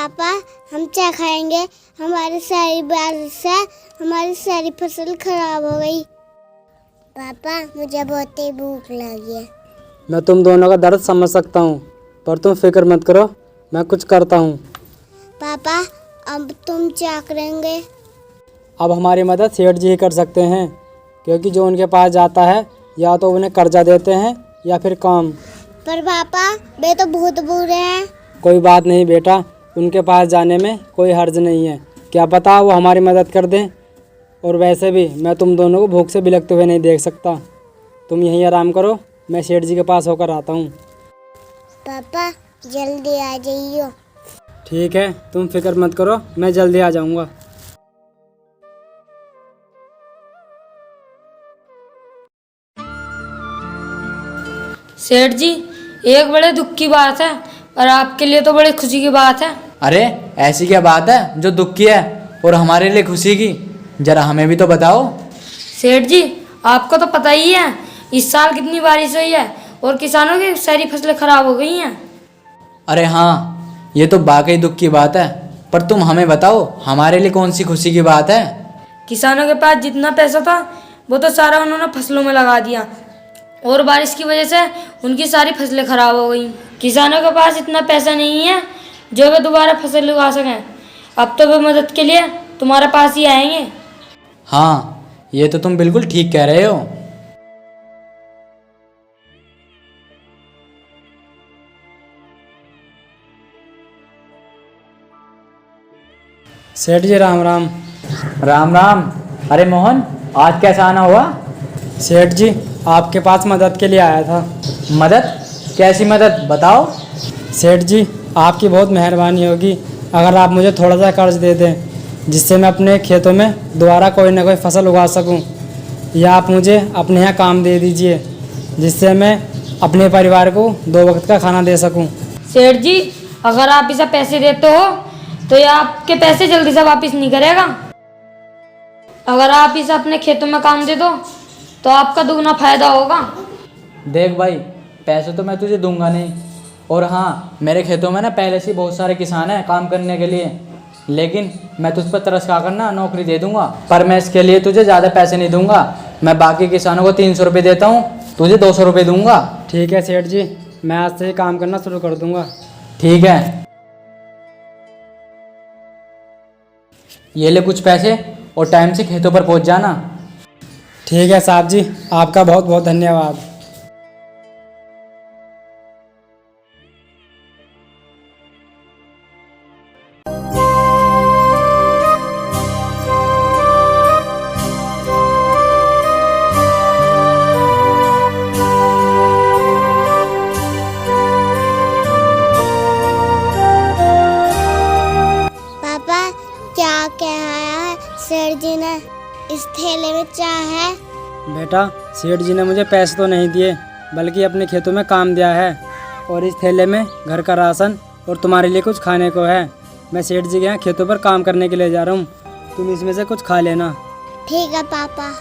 पापा हम क्या खाएंगे? हमारी सारी बारिश से हमारी सारी फसल खराब हो गई। पापा मुझे बहुत ही भूख लगी है। मैं तुम दोनों का दर्द समझ सकता हूँ, पर तुम फिक्र मत करो, मैं कुछ करता हूँ। पापा अब तुम क्या करेंगे? अब हमारी मदद सेठ जी ही कर सकते हैं, क्योंकि जो उनके पास जाता है या तो उन्हें कर्जा देते हैं या फिर काम। पर पापा वे तो बहुत बुरे हैं। कोई बात नहीं बेटा, उनके पास जाने में कोई हर्ज नहीं है, क्या पता वो हमारी मदद कर दें। और वैसे भी मैं तुम दोनों को भूख से बिलखते हुए नहीं देख सकता। तुम यहीं आराम करो, मैं सेठ जी के पास होकर आता हूँ। पापा जल्दी आ जाइयो। ठीक है, तुम फिक्र मत करो, मैं जल्दी आ जाऊँगा। सेठ जी, एक बड़े दुख की बात है और आपके लिए तो बड़ी खुशी की बात है। अरे ऐसी क्या बात है जो दुख की है और हमारे लिए खुशी की? जरा हमें भी तो बताओ। सेठ जी, आपको तो पता ही है इस साल कितनी बारिश हुई है और किसानों की सारी फसलें खराब हो गई हैं। अरे हाँ, ये तो वाकई दुख की बात है, पर तुम हमें बताओ हमारे लिए कौन सी खुशी की बात है? किसानों के पास जितना पैसा था वो तो सारा उन्होंने फसलों में लगा दिया और बारिश की वजह से उनकी सारी फसलें खराब हो गई। किसानों के पास इतना पैसा नहीं है जो वे दोबारा फसल उगा सकें। अब तो वे मदद के लिए तुम्हारे पास ही आएंगे। हाँ, ये तो तुम बिल्कुल ठीक कह रहे हो। सेठ जी राम राम। राम राम। अरे मोहन, आज कैसा आना हुआ? सेठ जी आपके पास मदद के लिए आया था। मदद? कैसी मदद बताओ। सेठ जी आपकी बहुत मेहरबानी होगी अगर आप मुझे थोड़ा सा कर्ज दे दें, जिससे मैं अपने खेतों में दोबारा कोई ना कोई फसल उगा सकूं। या आप मुझे अपने यहाँ काम दे दीजिए, जिससे मैं अपने परिवार को 2 वक्त का खाना दे सकूं। सेठ जी, अगर आप इसे पैसे देते हो तो ये आपके पैसे जल्दी से वापस नहीं करेगा। अगर आप इसे अपने खेतों में काम दे दो तो आपका दुगना फायदा होगा। देख भाई, पैसे तो मैं तुझे दूंगा नहीं, और हाँ, मेरे खेतों में ना पहले से बहुत सारे किसान हैं काम करने के लिए, लेकिन मैं तुझ पर तरस खा कर ना नौकरी दे दूंगा। पर मैं इसके लिए तुझे ज़्यादा पैसे नहीं दूंगा। मैं बाकी किसानों को 300 रुपये देता हूँ, तुझे 200 रुपये दूंगा। ठीक है सेठ जी, मैं आज से ही काम करना शुरू कर दूंगा। ठीक है, ये ले कुछ पैसे और टाइम से खेतों पर पहुँच जाना। ठीक है साहब जी, आपका बहुत बहुत धन्यवाद। पापा क्या कहा है सर जी ने? इस थैले में क्या है? बेटा, सेठ जी ने मुझे पैसे तो नहीं दिए, बल्कि अपने खेतों में काम दिया है, और इस थैले में घर का राशन और तुम्हारे लिए कुछ खाने को है। मैं सेठ जी के यहाँ खेतों पर काम करने के लिए जा रहा हूँ, तुम इसमें से कुछ खा लेना। ठीक है पापा।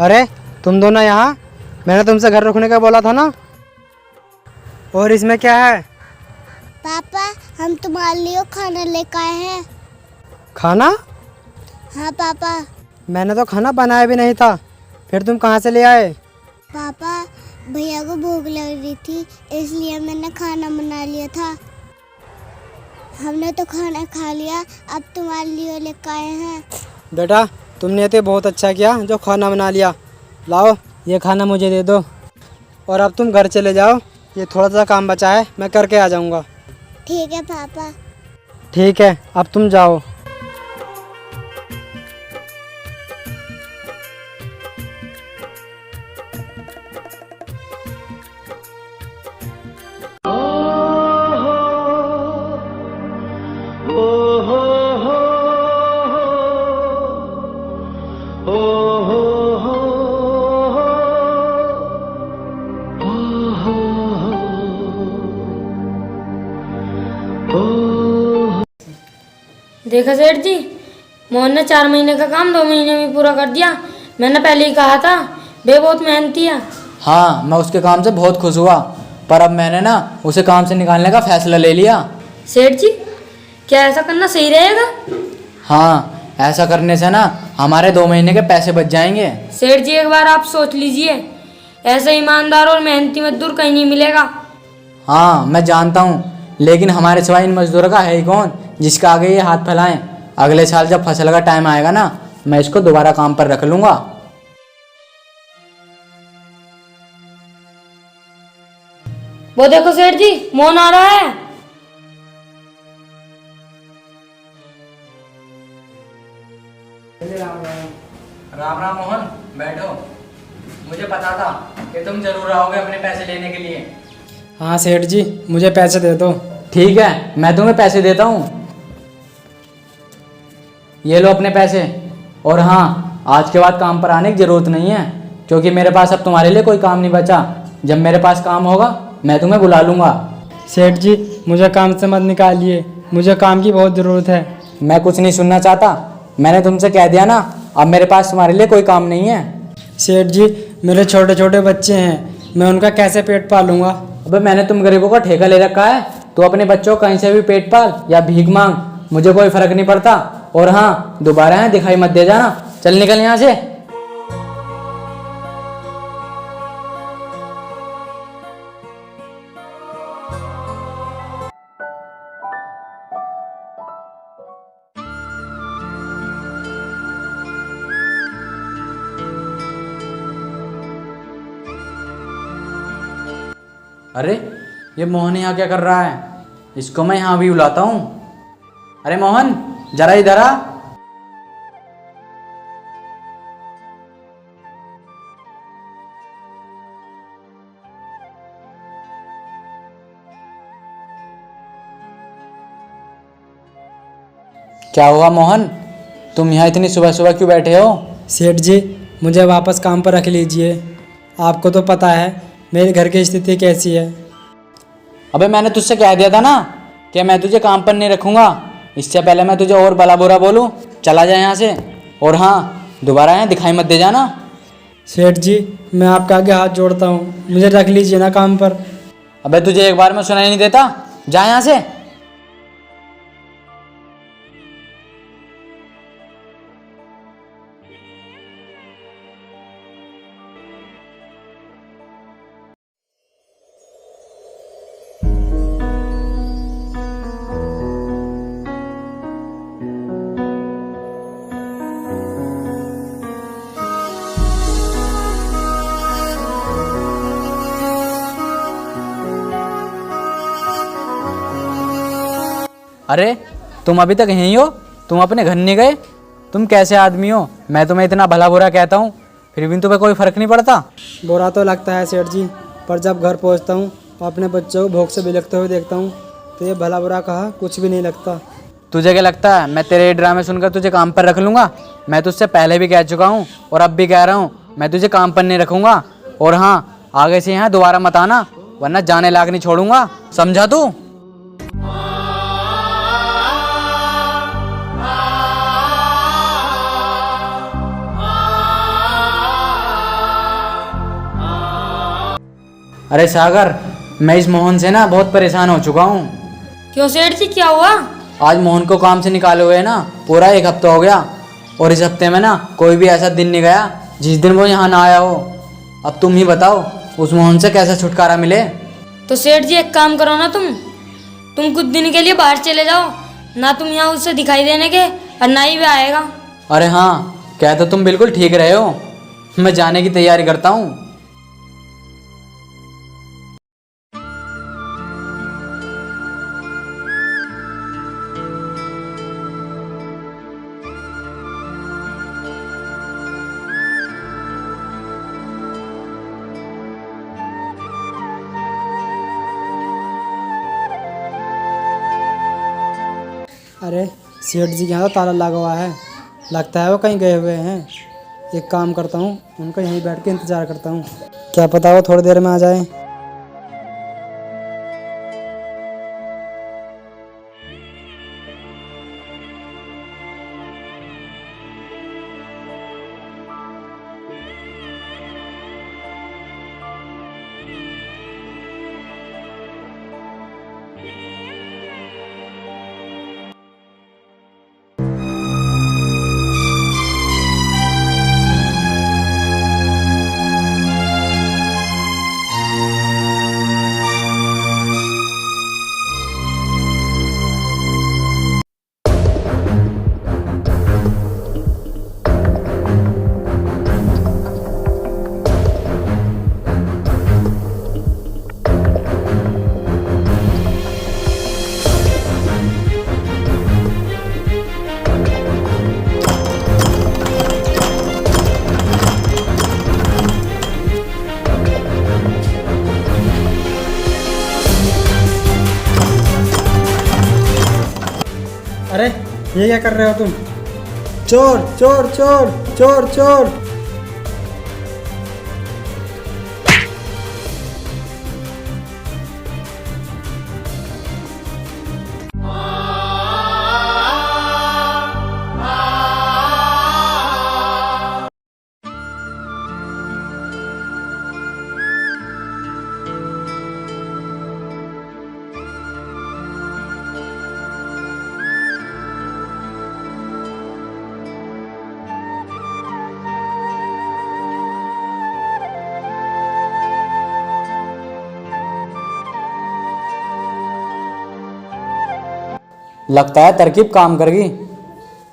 अरे तुम दोनों यहाँ, मैंने तुमसे घर रुकने का बोला था ना। और इसमें क्या है? पापा हम तुम्हारे लिए खाना लेकर आए हैं। खाना? हाँ पापा। मैंने तो खाना बनाया भी नहीं था, फिर तुम कहाँ से ले आए? पापा भैया को भूख लग रही थी इसलिए मैंने खाना बना लिया था। हमने तो खाना खा लिया, अब तुम्हारे लिए लेकर आए हैं। बेटा तुमने तो बहुत अच्छा किया जो खाना बना लिया। लाओ ये खाना मुझे दे दो और अब तुम घर चले जाओ। ये थोड़ा सा काम बचा है, मैं करके आ जाऊँगा। ठीक है पापा। ठीक है, अब तुम जाओ। देखा सेठ जी, मोहन ने 4 महीने का काम 2 महीने में पूरा कर दिया। मैंने पहले ही कहा था, वे बहुत मेहनती है। हाँ, मैं उसके काम से बहुत खुश हुआ, पर अब मैंने ना उसे काम से निकालने का फैसला ले लिया। सेठ जी, क्या ऐसा करना सही रहेगा? हाँ, ऐसा करने से ना हमारे 2 महीने के पैसे बच जाएंगे। सेठ जी एक बार आप सोच लीजिए, ऐसा ईमानदार और मेहनती मजदूर कहीं नहीं मिलेगा। हाँ मैं जानता हूँ, लेकिन हमारे सिवाय इन मजदूरों का है ही कौन जिसका आगे ये हाथ फैलाएं। अगले साल जब फसल का टाइम आएगा ना, मैं इसको दोबारा काम पर रख लूंगा। वो देखो सेठ जी, मोहन आ रहा है। राम राम मोहन, बैठो। मुझे पता था कि तुम जरूर आओगे अपने पैसे लेने के लिए। हाँ सेठ जी, मुझे पैसे दे दो। ठीक है, मैं तुम्हें पैसे देता हूँ। ये लो अपने पैसे। और हाँ, आज के बाद काम पर आने की ज़रूरत नहीं है, क्योंकि मेरे पास अब तुम्हारे लिए कोई काम नहीं बचा। जब मेरे पास काम होगा मैं तुम्हें बुला लूँगा। सेठ जी मुझे काम से मत निकालिए, मुझे काम की बहुत ज़रूरत है। मैं कुछ नहीं सुनना चाहता, मैंने तुमसे कह दिया ना, अब मेरे पास तुम्हारे लिए कोई काम नहीं है। सेठ जी मेरे छोटे छोटे बच्चे हैं, मैं उनका कैसे पेट पालूंगा? अबे मैंने तुम गरीबों का ठेका ले रखा है, तो अपने बच्चों को कहीं से भी पेट पाल या भीख मांग, मुझे कोई फर्क नहीं पड़ता। और हाँ, दोबारा यहाँ दिखाई मत दे जाना। चल निकल यहाँ से। अरे ये मोहन यहाँ क्या कर रहा है? इसको मैं यहाँ भी बुलाता हूँ। अरे मोहन, जरा इधर आ। क्या हुआ मोहन, तुम यहाँ इतनी सुबह सुबह क्यों बैठे हो? सेठ जी मुझे वापस काम पर रख लीजिए, आपको तो पता है मेरे घर की स्थिति कैसी है। अबे मैंने तुझसे कह दिया था ना कि मैं तुझे काम पर नहीं रखूँगा। इससे पहले मैं तुझे और भला बुरा बोलूँ, चला जाए यहाँ से। और हाँ, दोबारा यहाँ दिखाई मत दे जाना। सेठ जी मैं आपके आगे हाथ जोड़ता हूँ, मुझे रख लीजिए ना काम पर। अबे तुझे एक बार में सुनाई नहीं देता? जा यहाँ से। अरे तुम अभी तक यहीं हो? तुम अपने घर नहीं गए? तुम कैसे आदमी हो? मैं तुम्हें इतना भला बुरा कहता हूँ, फिर भी तुम्हें कोई फर्क नहीं पड़ता। बुरा तो लगता है सेठ जी, पर जब घर पहुँचता हूँ और अपने बच्चों को भूख से बिलखते हुए देखता हूँ तो ये भला बुरा कहा कुछ भी नहीं लगता। तुझे क्या लगता है मैं तेरे ड्रामे सुनकर तुझे काम पर रख लूँगा? मैं तुझसे पहले भी कह चुका हूँ और अब भी कह रहा हूँ, मैं तुझे काम पर नहीं रखूँगा। और हाँ, आगे से यहाँ दोबारा मत आना, वरना जाने लायक नहीं छोड़ूंगा, समझा तू? अरे सागर, मैं इस मोहन से ना बहुत परेशान हो चुका हूँ। क्यों सेठ जी, क्या हुआ? आज मोहन को काम से निकाले हुए ना पूरा 1 हफ्ता हो गया, और इस हफ्ते में ना कोई भी ऐसा दिन नहीं गया जिस दिन वो यहाँ ना आया हो। अब तुम ही बताओ उस मोहन से कैसे छुटकारा मिले। तो सेठ जी एक काम करो ना, तुम कुछ दिन के लिए बाहर चले जाओ ना, तुम यहाँ उससे दिखाई देने के और ना ही वह आएगा। अरे हाँ, क्या तो तुम बिल्कुल ठीक रहे हो, मैं जाने की तैयारी करता हूँ। अरे सेठ जी के यहाँ तो ताला लगा हुआ है, लगता है वो कहीं गए हुए हैं। एक काम करता हूँ, उनका यहीं बैठ के इंतज़ार करता हूँ, क्या पता वो थोड़ी देर में आ जाए। अरे ये क्या कर रहे हो तुम? चोर चोर चोर चोर चोर! लगता है तरकीब काम कर गई।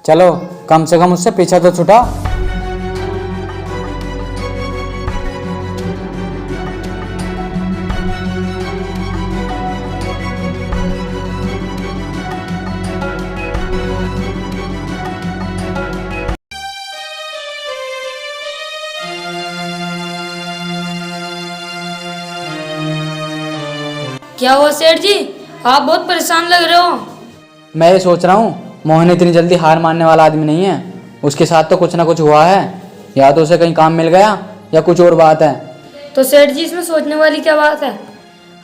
चलो कम से कम उससे पीछा तो छुटा। क्या हुआ सेठ जी, आप बहुत परेशान लग रहे हो। मैं ये सोच रहा हूँ मोहन इतनी जल्दी हार मानने वाला आदमी नहीं है, उसके साथ तो कुछ ना कुछ हुआ है, या तो उसे कहीं काम मिल गया या कुछ और बात है। तो सेठ जी इसमें सोचने वाली क्या बात है,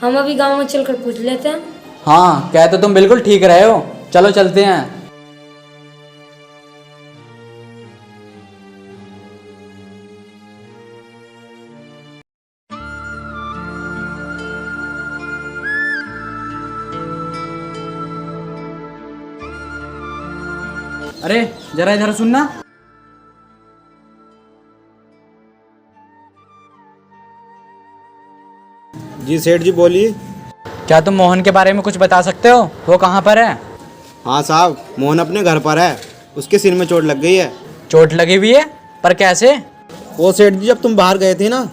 हम अभी गांव में चलकर पूछ लेते हैं। हाँ, क्या तो तुम बिल्कुल ठीक रहे हो, चलो चलते हैं। अरे जरा इधर सुनना। जी सेठ जी बोलिए। क्या तुम मोहन के बारे में कुछ बता सकते हो, वो कहाँ पर है? हाँ साहब, मोहन अपने घर पर है, उसके सिर में चोट लग गई है। चोट लगी हुई है? पर कैसे? वो सेठ जी जब तुम बाहर गए थे ना।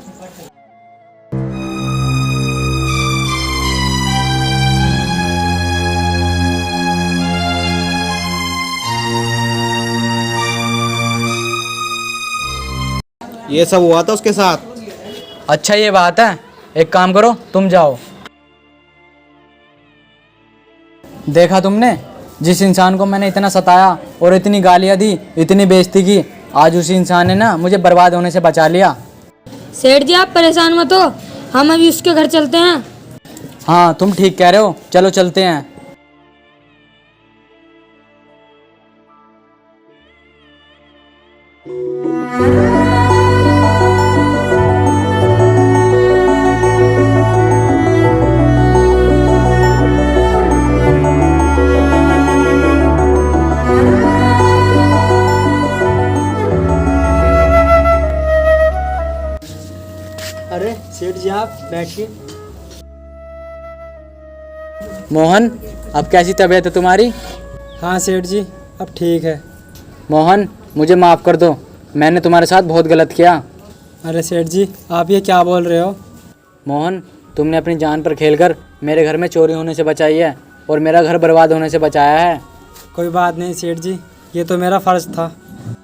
ये सब हुआ था उसके साथ। अच्छा ये बात है, एक काम करो तुम जाओ। देखा तुमने, जिस इंसान को मैंने इतना सताया और इतनी गालियाँ दी, इतनी बेइज्जती की, आज उसी इंसान ने ना मुझे बर्बाद होने से बचा लिया। सेठ जी आप परेशान मत हो, हम अभी उसके घर चलते हैं। हाँ तुम ठीक कह रहे हो, चलो चलते हैं। अरे सेठ जी आप बैठिए। मोहन, अब कैसी तबीयत है तुम्हारी? हाँ सेठ जी अब ठीक है। मोहन, मुझे माफ़ कर दो, मैंने तुम्हारे साथ बहुत गलत किया। अरे सेठ जी आप ये क्या बोल रहे हो? मोहन, तुमने अपनी जान पर खेलकर मेरे घर में चोरी होने से बचाई है और मेरा घर बर्बाद होने से बचाया है। कोई बात नहीं सेठ जी, ये तो मेरा फ़र्ज़ था।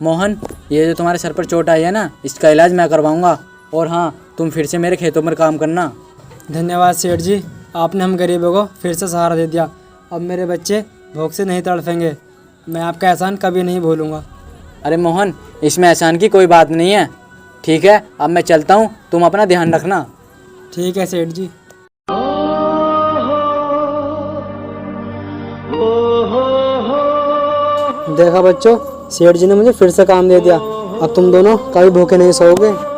मोहन, ये जो तुम्हारे सर पर चोट आई है ना, इसका इलाज मैं करवाऊंगा। और हाँ, तुम फिर से मेरे खेतों पर काम करना। धन्यवाद सेठ जी, आपने हम गरीबों को फिर से सहारा दे दिया। अब मेरे बच्चे भूख से नहीं तड़फेंगे। मैं आपका एहसान कभी नहीं भूलूंगा। अरे मोहन, इसमें एहसान की कोई बात नहीं है। ठीक है, अब मैं चलता हूँ, तुम अपना ध्यान रखना। ठीक है सेठ जी। देखा बच्चों, सेठ जी ने मुझे फिर से काम दे दिया। अब तुम दोनों कभी भूखे नहीं सोओगे।